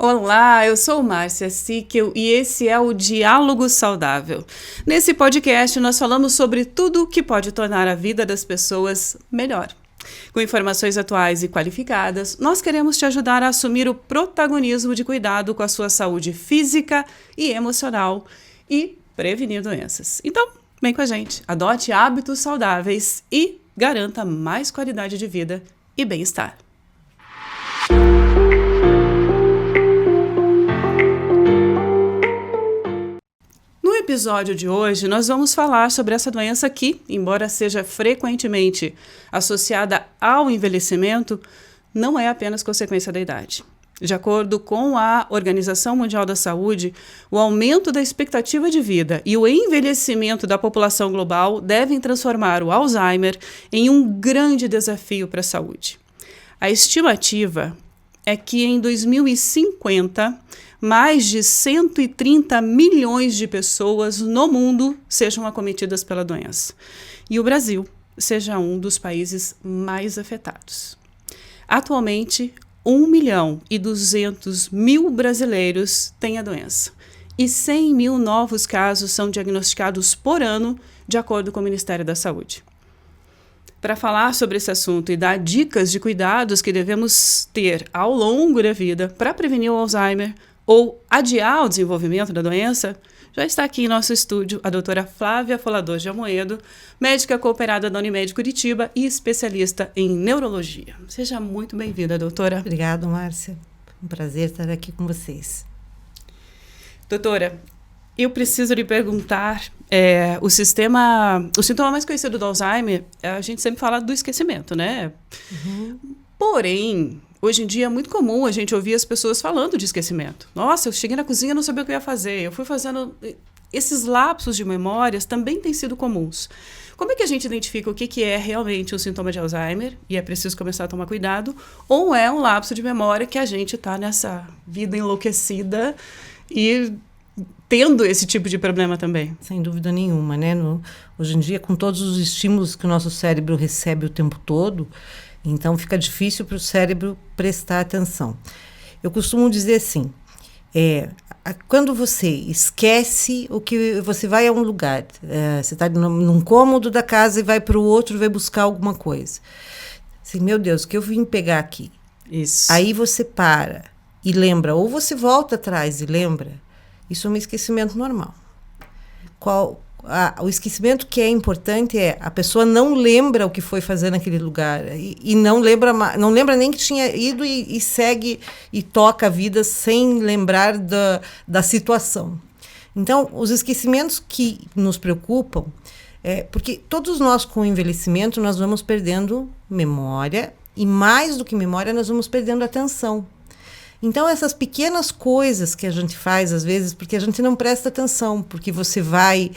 Olá, eu sou Márcia Sickel e esse é o Diálogo Saudável. Nesse podcast nós falamos sobre tudo que pode tornar a vida das pessoas melhor. Com informações atuais e qualificadas, nós queremos te ajudar a assumir o protagonismo de cuidado com a sua saúde física e emocional e prevenir doenças. Então, vem com a gente, adote hábitos saudáveis e garanta mais qualidade de vida e bem-estar. No episódio de hoje, nós vamos falar sobre essa doença que, embora seja frequentemente associada ao envelhecimento, não é apenas consequência da idade. De acordo com a Organização Mundial da Saúde, o aumento da expectativa de vida e o envelhecimento da população global devem transformar o Alzheimer em um grande desafio para a saúde. A estimativa é que em 2050, mais de 130 milhões de pessoas no mundo sejam acometidas pela doença. E o Brasil seja um dos países mais afetados. Atualmente, 1.200.000 brasileiros têm a doença. E 100 mil novos casos são diagnosticados por ano, de acordo com o Ministério da Saúde. Para falar sobre esse assunto e dar dicas de cuidados que devemos ter ao longo da vida para prevenir o Alzheimer ou adiar o desenvolvimento da doença, já está aqui em nosso estúdio a doutora Flávia Folador de Amoedo, médica cooperada da Unimed Curitiba e especialista em neurologia. Seja muito bem-vinda, doutora. Obrigada, Márcia. Um prazer estar aqui com vocês. Doutora, eu preciso lhe perguntar, o sintoma mais conhecido do Alzheimer, a gente sempre fala do esquecimento, né? Uhum. Porém, hoje em dia é muito comum a gente ouvir as pessoas falando de esquecimento. Nossa, eu cheguei na cozinha e não sabia o que eu ia fazer. Eu fui fazendo... Esses lapsos de memórias também têm sido comuns. Como é que a gente identifica o que é realmente um sintoma de Alzheimer e é preciso começar a tomar cuidado? Ou é um lapso de memória que a gente está nessa vida enlouquecida e tendo esse tipo de problema também? Sem dúvida nenhuma, né? Hoje em dia, com todos os estímulos que o nosso cérebro recebe o tempo todo, então fica difícil para o cérebro prestar atenção. Eu costumo dizer assim, quando você esquece o que você vai a um lugar, você está num cômodo da casa e vai para o outro, vai buscar alguma coisa. Assim, meu Deus, o que eu vim pegar aqui? Isso. Aí você para e lembra, ou você volta atrás e lembra. Isso é um esquecimento normal. O esquecimento que é importante é a pessoa não lembra o que foi fazer naquele lugar e não lembra nem que tinha ido e segue e toca a vida sem lembrar da situação. Então, os esquecimentos que nos preocupam porque todos nós com o envelhecimento nós vamos perdendo memória e mais do que memória nós vamos perdendo atenção. Então, essas pequenas coisas que a gente faz, às vezes, porque a gente não presta atenção, porque você vai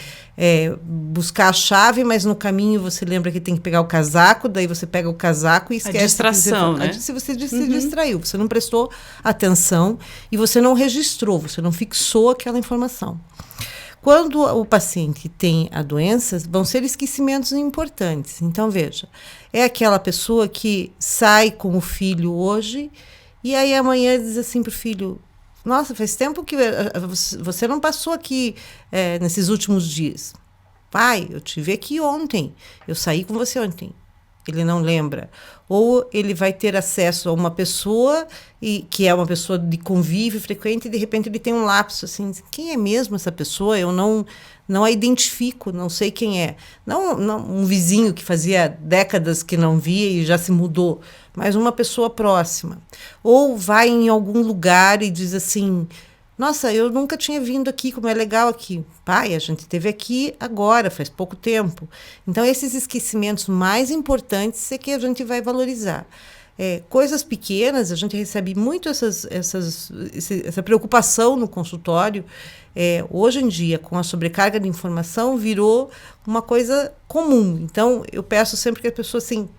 buscar a chave, mas no caminho você lembra que tem que pegar o casaco, daí você pega o casaco e esquece. A distração, né? Se você se distraiu, você não prestou atenção e você não registrou, você não fixou aquela informação. Quando o paciente tem a doença, vão ser esquecimentos importantes. Então, veja, é aquela pessoa que sai com o filho hoje e aí amanhã diz assim para o filho, nossa, faz tempo que você não passou aqui nesses últimos dias. Pai, eu te vi aqui ontem, eu saí com você ontem. Ele não lembra. Ou ele vai ter acesso a uma pessoa que é uma pessoa de convívio frequente e de repente ele tem um lapso assim, quem é mesmo essa pessoa? Eu não a identifico, não sei quem é. Não um vizinho que fazia décadas que não via e já se mudou, mas uma pessoa próxima. Ou vai em algum lugar e diz assim, nossa, eu nunca tinha vindo aqui, como é legal aqui. Pai, a gente esteve aqui agora, faz pouco tempo. Então, esses esquecimentos mais importantes é que a gente vai valorizar. Coisas pequenas, a gente recebe muito essa preocupação no consultório. Hoje em dia, com a sobrecarga de informação, virou uma coisa comum. Então, eu peço sempre que a pessoa assim,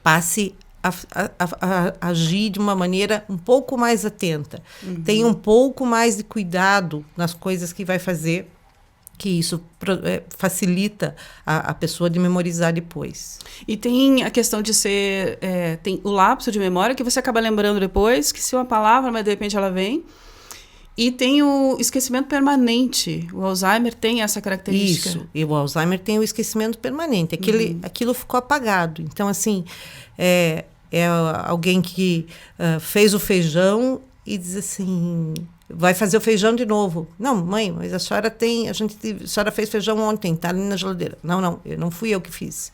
passe a agir de uma maneira um pouco mais atenta. Tenha um pouco mais de cuidado nas coisas que vai fazer que isso facilita a pessoa de memorizar depois. E tem a questão de ser... tem o lapso de memória, que você acaba lembrando depois, que se uma palavra, mas de repente ela vem. E tem o esquecimento permanente. O Alzheimer tem essa característica. Isso, e o Alzheimer tem o esquecimento permanente. Aquilo ficou apagado. Então, assim, é alguém que fez o feijão e diz assim... Vai fazer o feijão de novo. Não, mãe, mas a senhora fez feijão ontem, está ali na geladeira. Não, não fui eu que fiz.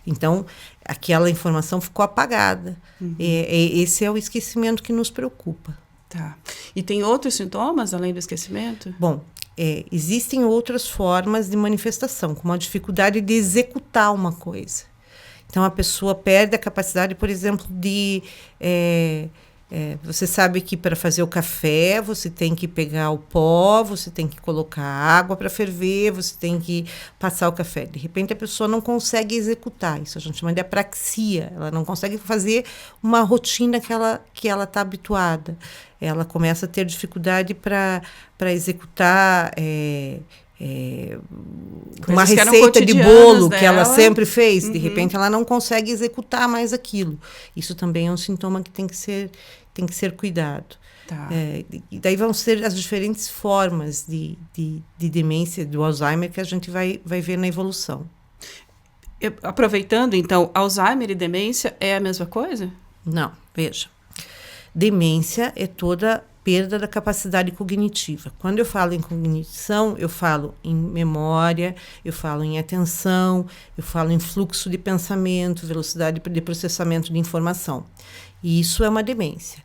Então, aquela informação ficou apagada. Esse é o esquecimento que nos preocupa. Tá. E tem outros sintomas além do esquecimento? Bom, existem outras formas de manifestação, como a dificuldade de executar uma coisa. Então, a pessoa perde a capacidade, por exemplo, de... você sabe que para fazer o café, você tem que pegar o pó, você tem que colocar água para ferver, você tem que passar o café. De repente, a pessoa não consegue executar. Isso a gente chama de apraxia. Ela não consegue fazer uma rotina que ela está habituada. Ela começa a ter dificuldade para executar... uma receita de bolo que ela sempre fez, de repente ela não consegue executar mais aquilo. Isso também é um sintoma que tem que ser cuidado. Tá. E daí vão ser as diferentes formas de demência, do Alzheimer, que a gente vai ver na evolução. Aproveitando, então, Alzheimer e demência é a mesma coisa? Não, veja. Demência é toda perda da capacidade cognitiva. Quando eu falo em cognição, eu falo em memória, eu falo em atenção, eu falo em fluxo de pensamento, velocidade de processamento de informação. E isso é uma demência.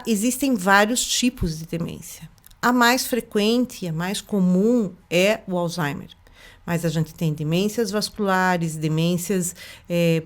Existem vários tipos de demência. A mais frequente, a mais comum é o Alzheimer. Mas a gente tem demências vasculares, demências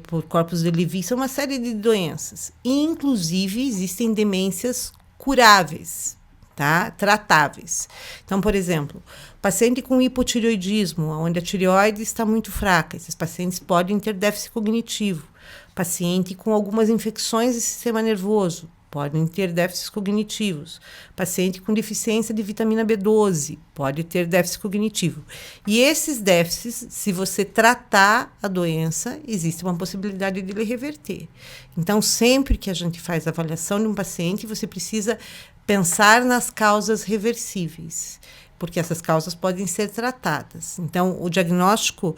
por corpos de Levy, são uma série de doenças. Inclusive, existem demências curáveis, tá? Tratáveis. Então, por exemplo, paciente com hipotireoidismo, onde a tireoide está muito fraca, esses pacientes podem ter déficit cognitivo. Paciente com algumas infecções do sistema nervoso, podem ter déficits cognitivos. Paciente com deficiência de vitamina B12 pode ter déficit cognitivo. E esses déficits, se você tratar a doença, existe uma possibilidade de ele reverter. Então, sempre que a gente faz a avaliação de um paciente, você precisa pensar nas causas reversíveis, porque essas causas podem ser tratadas. Então, o diagnóstico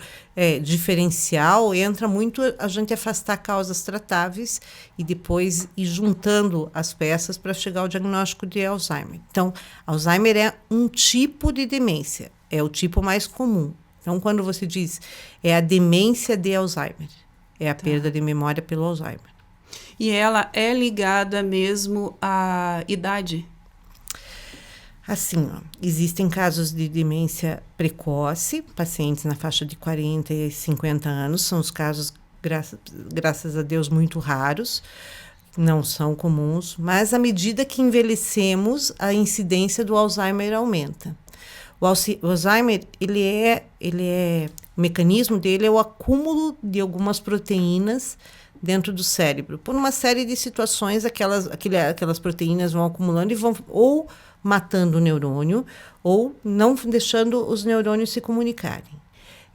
diferencial entra muito a gente afastar causas tratáveis e depois ir juntando as peças para chegar ao diagnóstico de Alzheimer. Então, Alzheimer é um tipo de demência, é o tipo mais comum. Então, quando você diz é a demência de Alzheimer, é a perda de memória pelo Alzheimer. E ela é ligada mesmo à idade? Assim, existem casos de demência precoce, pacientes na faixa de 40 e 50 anos, são os casos, graças a Deus, muito raros, não são comuns, mas à medida que envelhecemos, a incidência do Alzheimer aumenta. O Alzheimer, o mecanismo dele é o acúmulo de algumas proteínas dentro do cérebro. Por uma série de situações, aquelas proteínas vão acumulando e vão ou matando o neurônio ou não deixando os neurônios se comunicarem.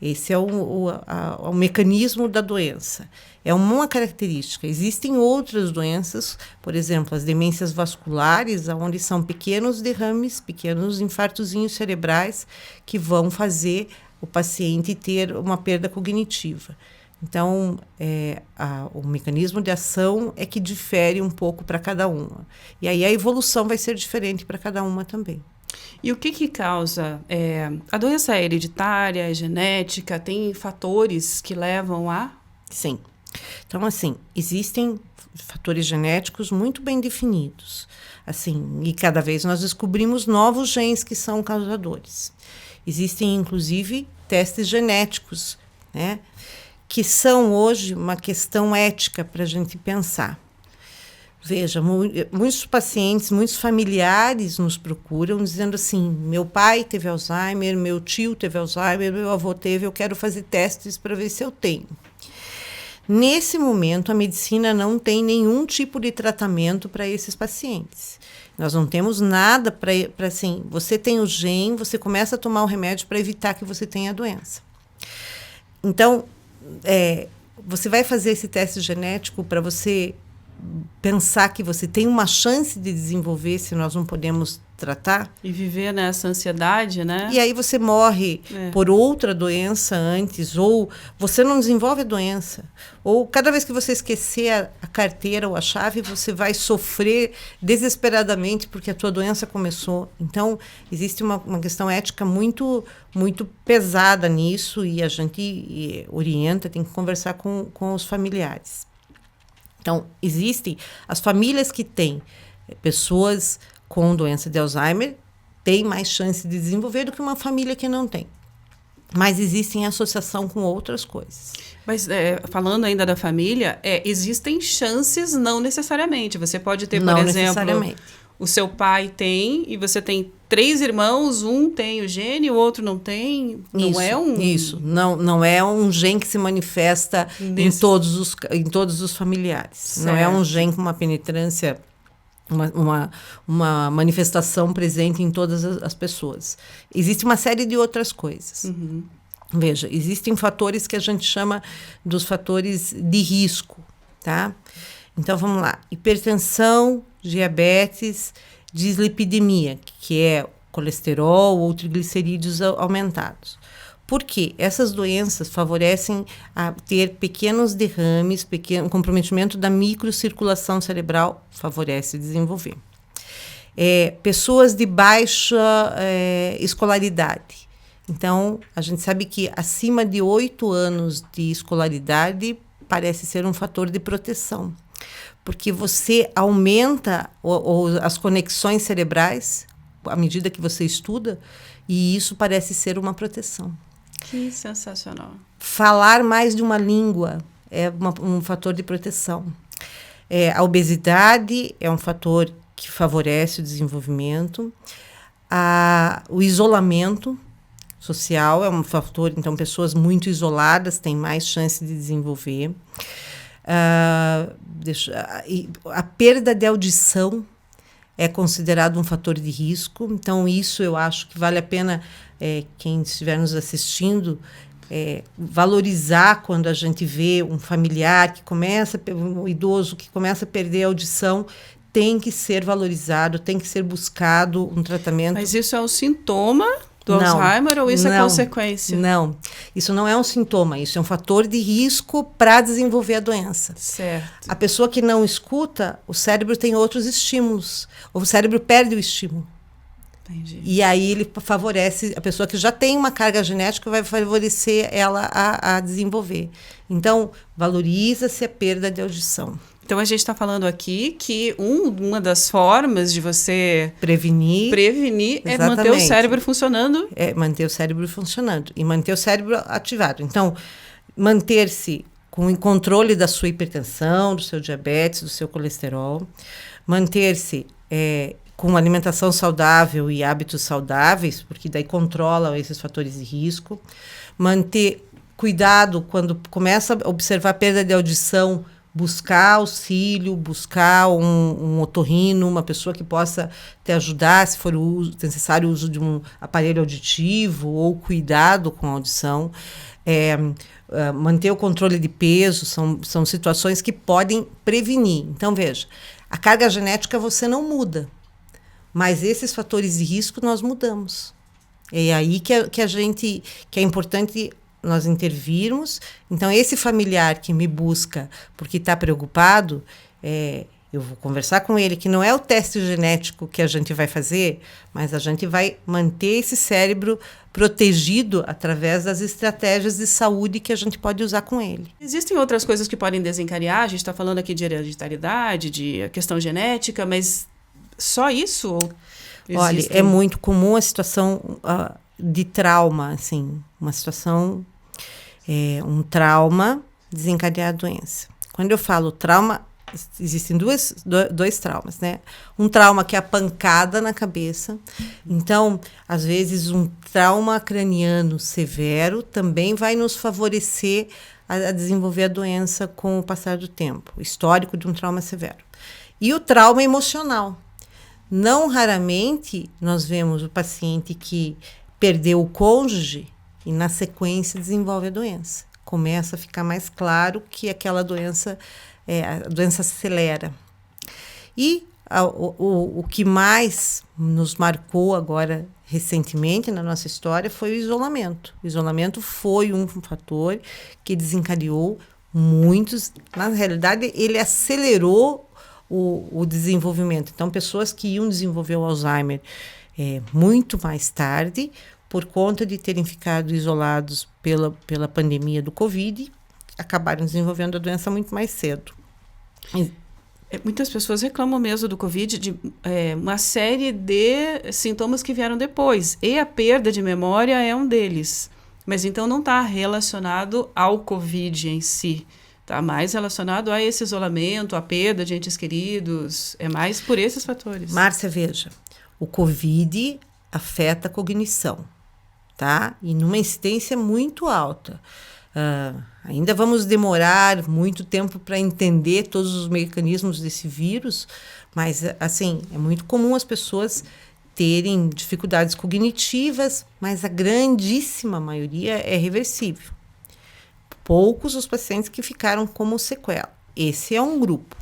Esse é o mecanismo da doença. É uma característica. Existem outras doenças, por exemplo, as demências vasculares, onde são pequenos derrames, pequenos infartozinhos cerebrais que vão fazer o paciente ter uma perda cognitiva. Então, o mecanismo de ação é que difere um pouco para cada uma. E aí a evolução vai ser diferente para cada uma também. E o que causa? A doença é hereditária, é genética? Tem fatores que levam a? Sim. Então, assim, existem fatores genéticos muito bem definidos. Assim, e cada vez nós descobrimos novos genes que são causadores. Existem, inclusive, testes genéticos, né? Que são hoje uma questão ética para a gente pensar. Veja, muitos pacientes, muitos familiares nos procuram dizendo assim, meu pai teve Alzheimer, meu tio teve Alzheimer, meu avô teve, eu quero fazer testes para ver se eu tenho. Nesse momento, a medicina não tem nenhum tipo de tratamento para esses pacientes. Nós não temos nada para assim, você tem o gene, você começa a tomar o remédio para evitar que você tenha a doença. Então, você vai fazer esse teste genético para você pensar que você tem uma chance de desenvolver se nós não podemos tratar. E viver nessa ansiedade, né? E aí você morre por outra doença antes, ou você não desenvolve a doença. Ou cada vez que você esquecer a carteira ou a chave, você vai sofrer desesperadamente porque a tua doença começou. Então, existe uma questão ética muito, muito pesada nisso e a gente orienta, tem que conversar com os familiares. Então, existem as famílias que têm pessoas com doença de Alzheimer, têm mais chance de desenvolver do que uma família que não tem. Mas existem em associação com outras coisas. Mas, falando ainda da família, existem chances, não necessariamente. Você pode ter, por exemplo, o seu pai tem, e você tem 3 irmãos, um tem o gene, o outro não tem. Isso. Não é um gene que se manifesta em todos os familiares. Certo. Não é um gene com uma penetrância, uma manifestação presente em todas as pessoas. Existe uma série de outras coisas. Uhum. Veja, existem fatores que a gente chama dos fatores de risco, tá? Então, vamos lá. Hipertensão, diabetes, dislipidemia, que é colesterol ou triglicerídeos aumentados. Por quê? Essas doenças favorecem a ter pequenos derrames, comprometimento da microcirculação cerebral, favorece desenvolver. Pessoas de baixa escolaridade. Então, a gente sabe que acima de 8 anos de escolaridade parece ser um fator de proteção. Porque você aumenta as conexões cerebrais à medida que você estuda, e isso parece ser uma proteção. Que sensacional. Falar mais de uma língua é um fator de proteção. A obesidade é um fator que favorece o desenvolvimento. O isolamento social é um fator, então pessoas muito isoladas têm mais chance de desenvolver. A perda de audição é considerado um fator de risco, então isso eu acho que vale a pena quem estiver nos assistindo valorizar quando a gente vê um familiar um idoso que começa a perder a audição, tem que ser valorizado, tem que ser buscado um tratamento. Mas isso é um sintoma do Alzheimer ou isso é consequência? Não, isso não é um sintoma, isso é um fator de risco para desenvolver a doença. Certo. A pessoa que não escuta, o cérebro tem outros estímulos, o cérebro perde o estímulo. Entendi. E aí ele favorece, a pessoa que já tem uma carga genética vai favorecer ela a desenvolver. Então, valoriza-se a perda de audição. Então, a gente está falando aqui que uma das formas de você prevenir é manter o cérebro funcionando. É manter o cérebro funcionando e manter o cérebro ativado. Então, manter-se com o controle da sua hipertensão, do seu diabetes, do seu colesterol, manter-se com alimentação saudável e hábitos saudáveis, porque daí controla esses fatores de risco, manter cuidado quando começa a observar perda de audição, buscar auxílio, buscar um otorrino, uma pessoa que possa te ajudar, se for necessário o uso de um aparelho auditivo ou cuidado com a audição. Manter o controle de peso, são situações que podem prevenir. Então, veja, a carga genética você não muda, mas esses fatores de risco nós mudamos. É aí que é importante nós intervirmos. Então, esse familiar que me busca porque está preocupado, eu vou conversar com ele, que não é o teste genético que a gente vai fazer, mas a gente vai manter esse cérebro protegido através das estratégias de saúde que a gente pode usar com ele. Existem outras coisas que podem desencadear? A gente está falando aqui de hereditariedade, de questão genética, mas só isso? Olha, é muito comum a situação de trauma, assim, uma situação... um trauma desencadear a doença. Quando eu falo trauma, existem dois traumas, né? Um trauma que é a pancada na cabeça. Então, às vezes, um trauma craniano severo também vai nos favorecer a desenvolver a doença com o passar do tempo. O histórico de um trauma severo. E o trauma emocional. Não raramente nós vemos o paciente que perdeu o cônjuge e na sequência desenvolve a doença. Começa a ficar mais claro que aquela doença, a doença acelera. E o que mais nos marcou agora recentemente na nossa história foi o isolamento. O isolamento foi um fator que desencadeou muitos. Na realidade, ele acelerou o desenvolvimento. Então, pessoas que iam desenvolver o Alzheimer muito mais tarde, por conta de terem ficado isolados pela pandemia do Covid, acabaram desenvolvendo a doença muito mais cedo. Muitas pessoas reclamam mesmo do Covid de uma série de sintomas que vieram depois. E a perda de memória é um deles. Mas então não está relacionado ao Covid em si. Está mais relacionado a esse isolamento, a perda de entes queridos. É mais por esses fatores. Márcia, veja. O Covid afeta a cognição, tá? E numa incidência muito alta. Ainda vamos demorar muito tempo para entender todos os mecanismos desse vírus, mas, assim, é muito comum as pessoas terem dificuldades cognitivas, mas a grandíssima maioria é reversível. Poucos os pacientes que ficaram como sequela. Esse é um grupo.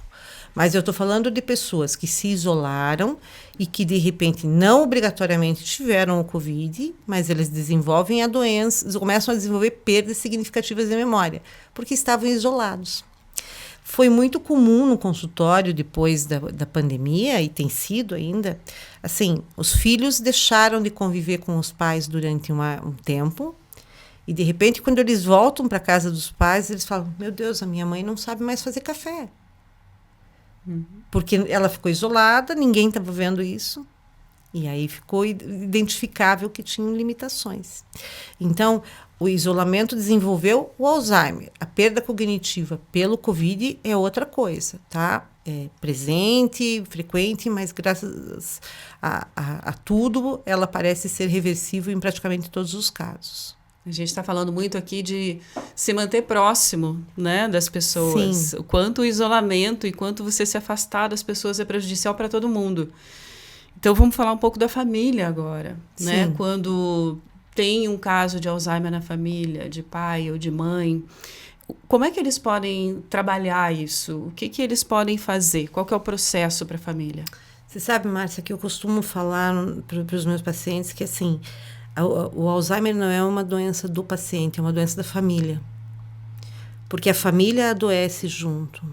Mas eu estou falando de pessoas que se isolaram e que, de repente, não obrigatoriamente tiveram o Covid, mas eles desenvolvem a doença, começam a desenvolver perdas significativas de memória, porque estavam isolados. Foi muito comum no consultório, depois da pandemia, e tem sido ainda, assim, os filhos deixaram de conviver com os pais durante um tempo, e, de repente, quando eles voltam para a casa dos pais, eles falam, meu Deus, a minha mãe não sabe mais fazer café. Porque ela ficou isolada, ninguém estava vendo isso, e aí ficou identificável que tinham limitações. Então, o isolamento desenvolveu o Alzheimer. A perda cognitiva pelo Covid é outra coisa, tá? É presente, frequente, mas graças a tudo, ela parece ser reversível em praticamente todos os casos. A gente está falando muito aqui de se manter próximo, né, das pessoas. Sim. O quanto o isolamento e quanto você se afastar das pessoas é prejudicial para todo mundo. Então, vamos falar um pouco da família agora. Né? Quando tem um caso de Alzheimer na família, de pai ou de mãe, como é que eles podem trabalhar isso? O que eles podem fazer? Qual que é o processo para a família? Você sabe, Márcia, que eu costumo falar para os meus pacientes que, assim, o Alzheimer não é uma doença do paciente, é uma doença da família. Porque a família adoece junto.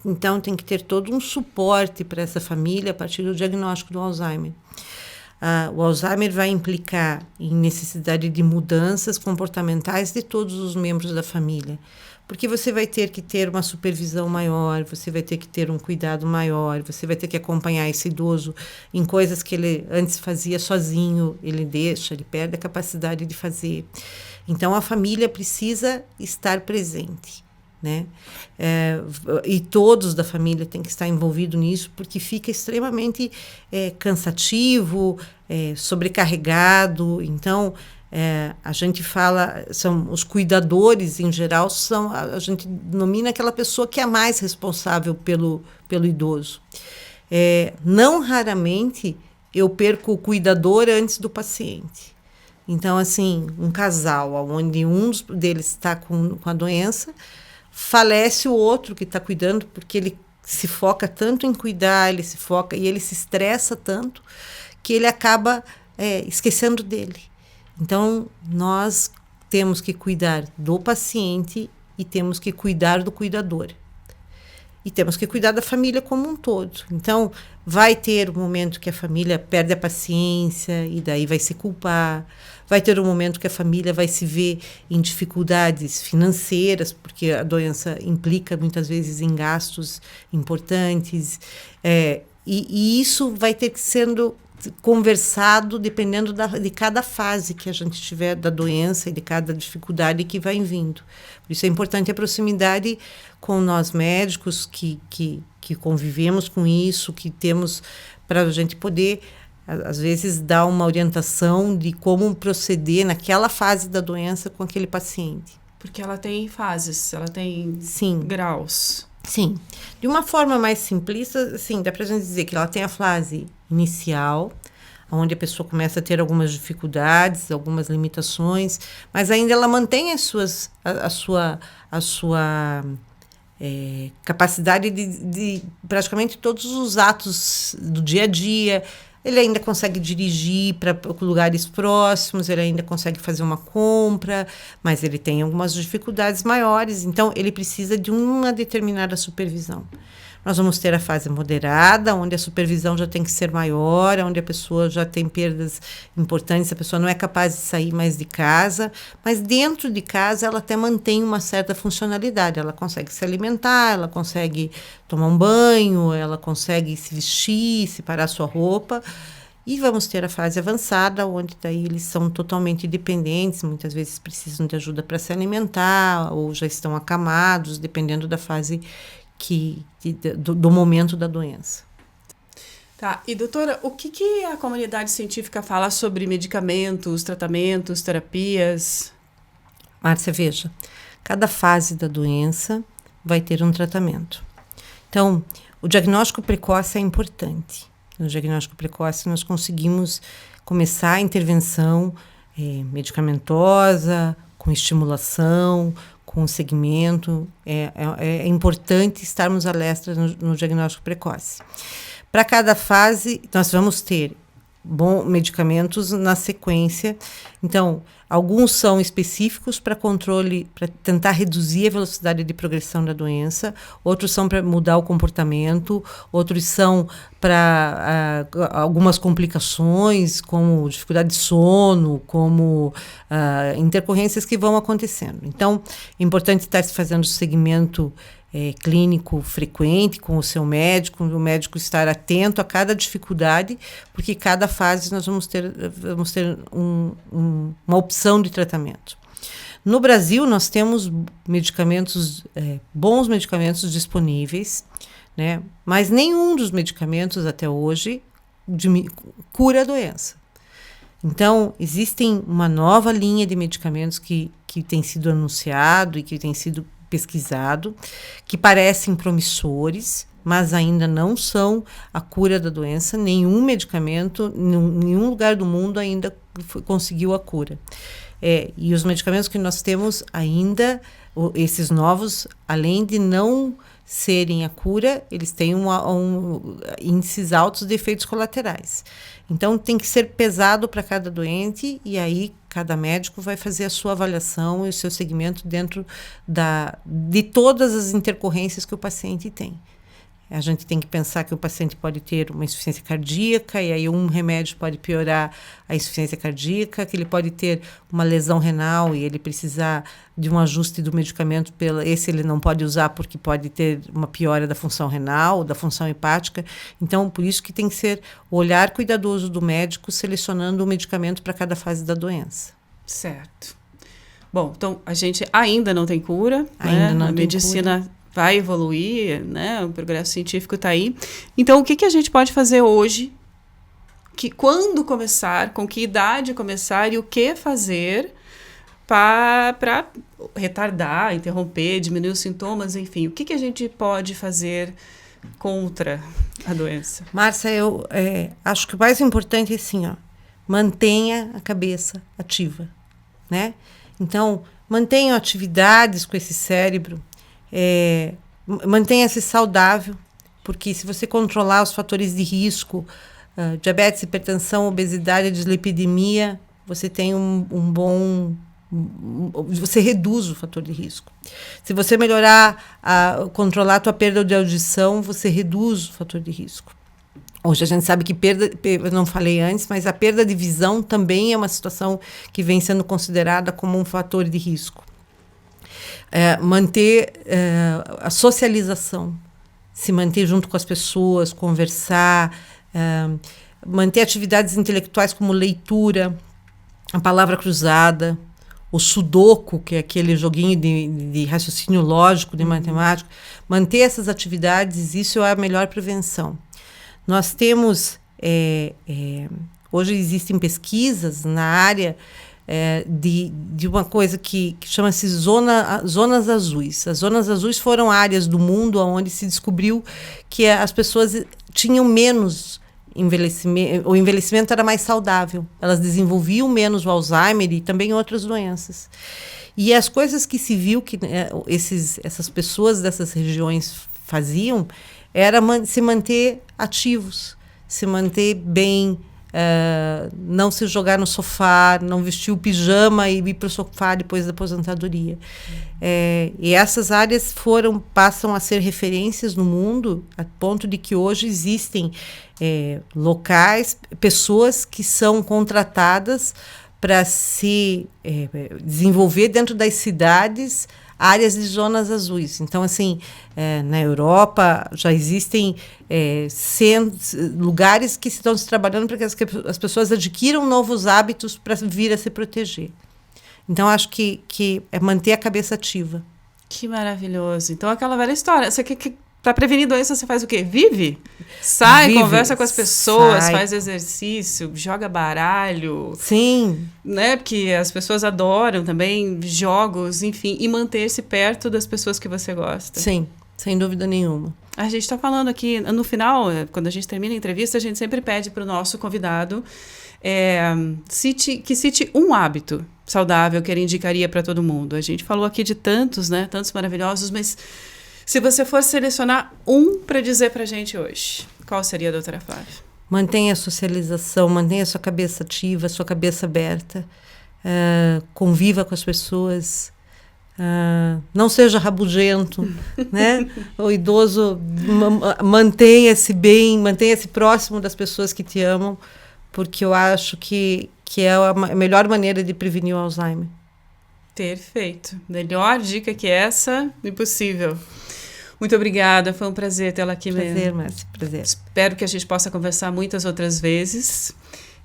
Então, tem que ter todo um suporte para essa família a partir do diagnóstico do Alzheimer. O Alzheimer vai implicar em necessidade de mudanças comportamentais de todos os membros da família. Porque você vai ter que ter uma supervisão maior, você vai ter que ter um cuidado maior, você vai ter que acompanhar esse idoso em coisas que ele antes fazia sozinho, ele perde a capacidade de fazer. Então, a família precisa estar presente, né? E todos da família têm que estar envolvidos nisso, porque fica extremamente cansativo, sobrecarregado. Então, a gente fala, são os cuidadores em geral, a gente denomina aquela pessoa que é mais responsável pelo idoso. Não raramente eu perco o cuidador antes do paciente. Então, assim, um casal onde um deles está com a doença, falece o outro que está cuidando, porque ele se foca tanto em cuidar, ele se estressa tanto, que ele acaba esquecendo dele. Então, nós temos que cuidar do paciente e temos que cuidar do cuidador. E temos que cuidar da família como um todo. Então, vai ter um momento que a família perde a paciência e daí vai se culpar. Vai ter um momento que a família vai se ver em dificuldades financeiras, porque a doença implica muitas vezes em gastos importantes. E isso vai ter que sendo conversado dependendo de cada fase que a gente tiver da doença e de cada dificuldade que vai vindo. Por isso é importante a proximidade com nós médicos que convivemos com isso, que temos para a gente poder, às vezes, dar uma orientação de como proceder naquela fase da doença com aquele paciente. Porque ela tem fases, ela tem Sim. graus. Sim. De uma forma mais simplista, sim, dá para a gente dizer que ela tem a fase inicial, onde a pessoa começa a ter algumas dificuldades, algumas limitações, mas ainda ela mantém a sua capacidade de praticamente todos os atos do dia a dia. Ele ainda consegue dirigir para lugares próximos, ele ainda consegue fazer uma compra, mas ele tem algumas dificuldades maiores, então ele precisa de uma determinada supervisão. Nós vamos ter a fase moderada, onde a supervisão já tem que ser maior, onde a pessoa já tem perdas importantes, a pessoa não é capaz de sair mais de casa, mas dentro de casa ela até mantém uma certa funcionalidade, ela consegue se alimentar, ela consegue tomar um banho, ela consegue se vestir, separar sua roupa. E vamos ter a fase avançada, onde daí eles são totalmente dependentes, muitas vezes precisam de ajuda para se alimentar, ou já estão acamados, dependendo da fase do momento da doença. Tá, e doutora, o que a comunidade científica fala sobre medicamentos, tratamentos, terapias? Márcia, veja, cada fase da doença vai ter um tratamento. Então, o diagnóstico precoce é importante. No diagnóstico precoce, nós conseguimos começar a intervenção medicamentosa, com estimulação, com segmento. É importante estarmos alertas no diagnóstico precoce. Para cada fase, nós vamos ter medicamentos na sequência. Então, alguns são específicos para controle, para tentar reduzir a velocidade de progressão da doença, outros são para mudar o comportamento, outros são para algumas complicações, como dificuldade de sono, como intercorrências que vão acontecendo. Então, é importante estar se fazendo segmento clínico frequente com o seu médico, o médico estar atento a cada dificuldade, porque cada fase nós vamos ter uma opção de tratamento. No Brasil, nós temos medicamentos, bons medicamentos disponíveis, né? Mas nenhum dos medicamentos até hoje cura a doença. Então, existem uma nova linha de medicamentos que tem sido anunciado e que tem sido pesquisado, que parecem promissores, mas ainda não são a cura da doença. Nenhum medicamento, nenhum lugar do mundo ainda conseguiu a cura. E os medicamentos que nós temos ainda, esses novos, além de não serem a cura, eles têm índices altos de efeitos colaterais. Então, tem que ser pesado para cada doente, e aí cada médico vai fazer a sua avaliação e o seu segmento dentro de todas as intercorrências que o paciente tem. A gente tem que pensar que o paciente pode ter uma insuficiência cardíaca, e aí um remédio pode piorar a insuficiência cardíaca, que ele pode ter uma lesão renal e ele precisar de um ajuste do medicamento, esse ele não pode usar porque pode ter uma piora da função renal, da função hepática. Então, por isso que tem que ser o olhar cuidadoso do médico selecionando o medicamento para cada fase da doença. Certo. Bom, então a gente ainda não tem cura, ainda não a tem medicina cura. Vai evoluir, né? O progresso científico está aí. Então, o que a gente pode fazer hoje? Quando começar? Com que idade começar? E o que fazer para retardar, interromper, diminuir os sintomas? Enfim, o que a gente pode fazer contra a doença? Márcia, eu acho que o mais importante é assim, mantenha a cabeça ativa, né? Então, mantenha atividades com esse cérebro. Mantenha-se saudável, porque se você controlar os fatores de risco, diabetes, hipertensão, obesidade, dislipidemia, você tem você reduz o fator de risco. Se você controlar a tua perda de audição, você reduz o fator de risco. Hoje a gente sabe que eu não falei antes, mas a perda de visão também é uma situação que vem sendo considerada como um fator de risco. Manter a socialização, se manter junto com as pessoas, conversar, manter atividades intelectuais como leitura, a palavra cruzada, o sudoku, que é aquele joguinho de raciocínio lógico, de matemática. Manter essas atividades, isso é a melhor prevenção. Nós temos, hoje existem pesquisas na área de uma coisa que chama-se zonas azuis. As zonas azuis foram áreas do mundo onde se descobriu que as pessoas tinham menos envelhecimento, o envelhecimento era mais saudável, elas desenvolviam menos o Alzheimer e também outras doenças. E as coisas que se viu que essas pessoas dessas regiões faziam era se manter ativos, se manter bem, não se jogar no sofá, não vestir o pijama e ir para o sofá depois da aposentadoria. E essas áreas passam a ser referências no mundo, a ponto de que hoje existem locais, pessoas que são contratadas para se desenvolver dentro das cidades áreas de zonas azuis. Então, assim, na Europa já existem lugares que estão se trabalhando para que as pessoas adquiram novos hábitos para vir a se proteger. Então, acho que é manter a cabeça ativa. Que maravilhoso. Então, aquela velha história. Para prevenir doença, você faz o quê? Vive, conversa com as pessoas, faz exercício, joga baralho. Sim. Né? Porque as pessoas adoram também jogos, enfim, e manter-se perto das pessoas que você gosta. Sim, sem dúvida nenhuma. A gente está falando aqui, no final, quando a gente termina a entrevista, a gente sempre pede para o nosso convidado que cite um hábito saudável que ele indicaria para todo mundo. A gente falou aqui de tantos, né? Tantos maravilhosos, mas se você fosse selecionar um para dizer para a gente hoje, qual seria, doutora Flávia? Mantenha a socialização, mantenha a sua cabeça ativa, a sua cabeça aberta, conviva com as pessoas, não seja rabugento, né? O idoso mantenha-se bem, mantenha-se próximo das pessoas que te amam, porque eu acho que é a melhor maneira de prevenir o Alzheimer. Perfeito. Melhor dica que essa, impossível. Muito obrigada, foi um prazer tê-la aqui mesmo. Prazer, Márcia, prazer. Espero que a gente possa conversar muitas outras vezes.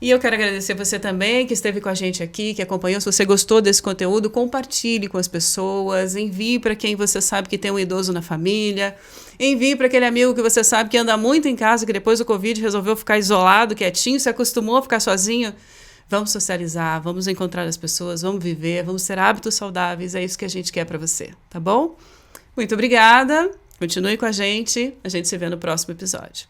E eu quero agradecer você também, que esteve com a gente aqui, que acompanhou. Se você gostou desse conteúdo, compartilhe com as pessoas, envie para quem você sabe que tem um idoso na família, envie para aquele amigo que você sabe que anda muito em casa, que depois do Covid resolveu ficar isolado, quietinho, se acostumou a ficar sozinho. Vamos socializar, vamos encontrar as pessoas, vamos viver, vamos ter hábitos saudáveis, é isso que a gente quer para você, tá bom? Muito obrigada, continue com a gente se vê no próximo episódio.